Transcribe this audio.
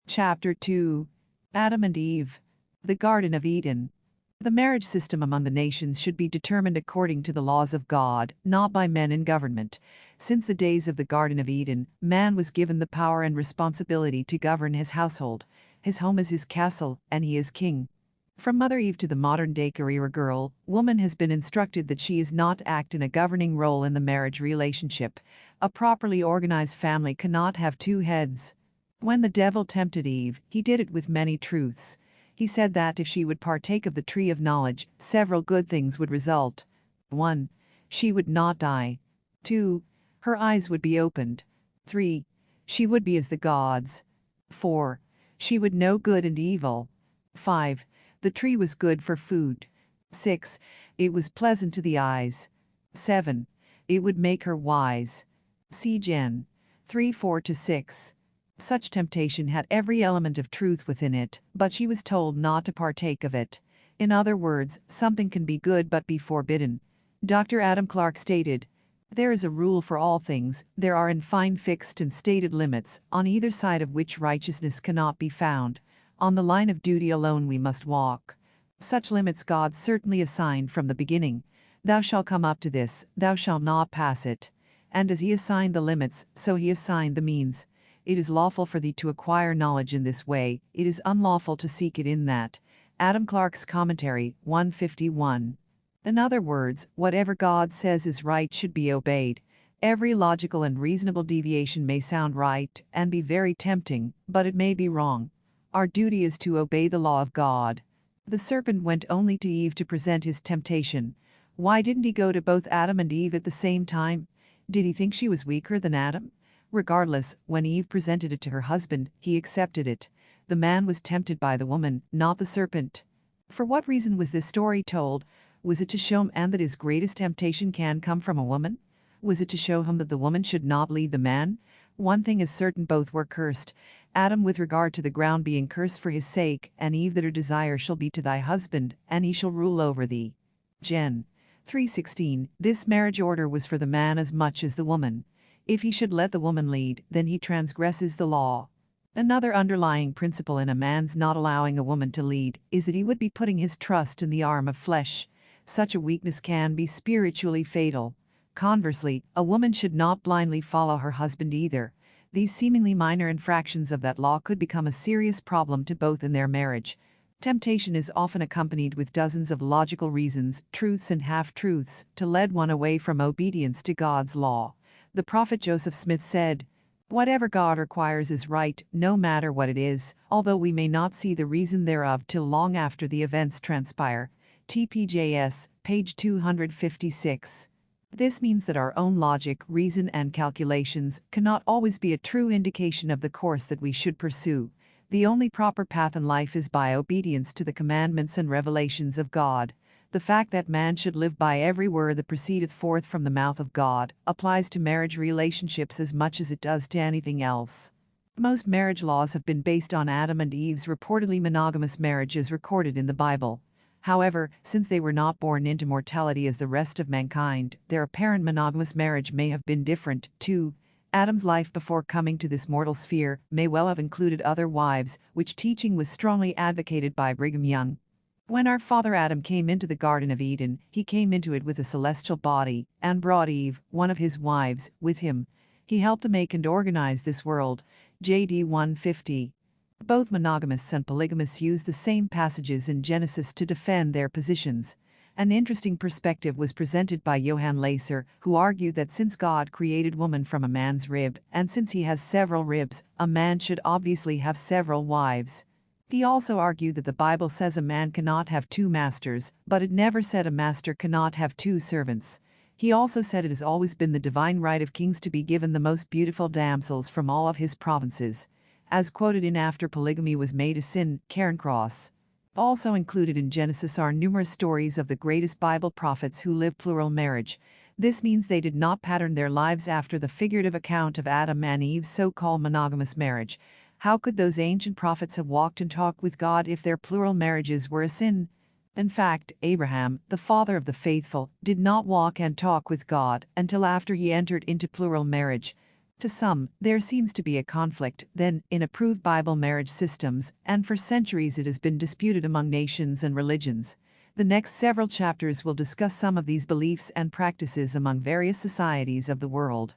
Chapter 2. Adam and Eve. The Garden of Eden. The marriage system among the nations should be determined according to the laws of God, not by men in government. Since the days of the Garden of Eden, man was given the power and responsibility to govern his household. His home is his castle, and he is king. From Mother Eve to the modern-day career girl, woman has been instructed that she is not to act in a governing role in the marriage relationship. A properly organized family cannot have two heads. When the devil tempted Eve, he did it with many truths. He said that if she would partake of the tree of knowledge, several good things would result. 1. She would not die. 2. Her eyes would be opened. 3. She would be as the gods. 4. She would know good and evil. 5. The tree was good for food. 6. It was pleasant to the eyes. 7. It would make her wise. See Gen. 3:4-6. Such temptation had every element of truth within it, but she was told not to partake of it. In other words, something can be good but be forbidden. Dr. Adam Clarke stated, "There is a rule for all things, there are in fine fixed and stated limits, on either side of which righteousness cannot be found. On the line of duty alone we must walk. Such limits God certainly assigned from the beginning. Thou shalt come up to this, thou shalt not pass it. And as he assigned the limits, so he assigned the means. It is lawful for thee to acquire knowledge in this way, it is unlawful to seek it in that." Adam Clarke's Commentary, 151. In other words, whatever God says is right should be obeyed. Every logical and reasonable deviation may sound right and be very tempting, but it may be wrong. Our duty is to obey the law of God. The serpent went only to Eve to present his temptation. Why didn't he go to both Adam and Eve at the same time? Did he think she was weaker than Adam? Regardless, when Eve presented it to her husband, he accepted it. The man was tempted by the woman, not the serpent. For what reason was this story told? Was it to show man that his greatest temptation can come from a woman? Was it to show him that the woman should not lead the man? One thing is certain, both were cursed. Adam with regard to the ground being cursed for his sake, and Eve that her desire shall be to thy husband, and he shall rule over thee. Gen. 3:16. This marriage order was for the man as much as the woman. If he should let the woman lead, then he transgresses the law. Another underlying principle in a man's not allowing a woman to lead is that he would be putting his trust in the arm of flesh. Such a weakness can be spiritually fatal. Conversely, a woman should not blindly follow her husband either. These seemingly minor infractions of that law could become a serious problem to both in their marriage. Temptation is often accompanied with dozens of logical reasons, truths and half-truths, to lead one away from obedience to God's law. The prophet Joseph Smith said, "Whatever God requires is right, no matter what it is, although we may not see the reason thereof till long after the events transpire." TPJS, page 256. This means that our own logic, reason, and calculations cannot always be a true indication of the course that we should pursue. The only proper path in life is by obedience to the commandments and revelations of God. The fact that man should live by every word that proceedeth forth from the mouth of God applies to marriage relationships as much as it does to anything else. Most marriage laws have been based on Adam and Eve's reportedly monogamous marriage as recorded in the Bible. However, since they were not born into mortality as the rest of mankind, their apparent monogamous marriage may have been different, too. Adam's life before coming to this mortal sphere may well have included other wives, which teaching was strongly advocated by Brigham Young. When our father Adam came into the Garden of Eden, he came into it with a celestial body, and brought Eve, one of his wives, with him. He helped to make and organize this world. JD 150. Both monogamists and polygamists use the same passages in Genesis to defend their positions. An interesting perspective was presented by Johann Lacer, who argued that since God created woman from a man's rib, and since he has several ribs, a man should obviously have several wives. He also argued that the Bible says a man cannot have two masters, but it never said a master cannot have two servants. He also said it has always been the divine right of kings to be given the most beautiful damsels from all of his provinces. As quoted in After Polygamy Was Made a Sin, Cairncross. Also included in Genesis are numerous stories of the greatest Bible prophets who lived plural marriage. This means they did not pattern their lives after the figurative account of Adam and Eve's so-called monogamous marriage. How could those ancient prophets have walked and talked with God if their plural marriages were a sin? In fact, Abraham, the father of the faithful, did not walk and talk with God until after he entered into plural marriage. To some, there seems to be a conflict, then, in approved Bible marriage systems, and for centuries it has been disputed among nations and religions. The next several chapters will discuss some of these beliefs and practices among various societies of the world.